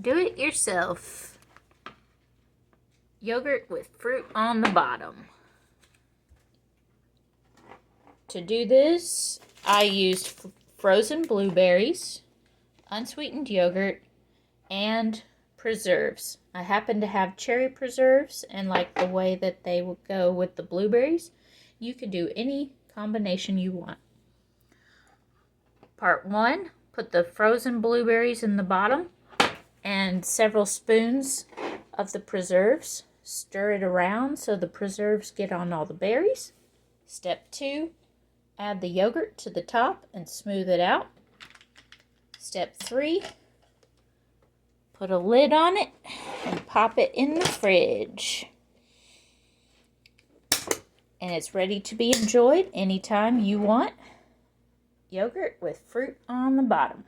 do-it-yourself yogurt with fruit on the bottom. To do this, I used frozen blueberries, unsweetened yogurt, and preserves. I happen to have cherry preserves and like the way that they would go with the blueberries. You could do any combination you want. Part 1, put the frozen blueberries in the bottom and several spoons of the preserves. Stir it around so the preserves get on all the berries. Step 2, add the yogurt to the top and smooth it out. Step 3, put a lid on it and pop it in the fridge. And it's ready to be enjoyed anytime you want. Yogurt with fruit on the bottom.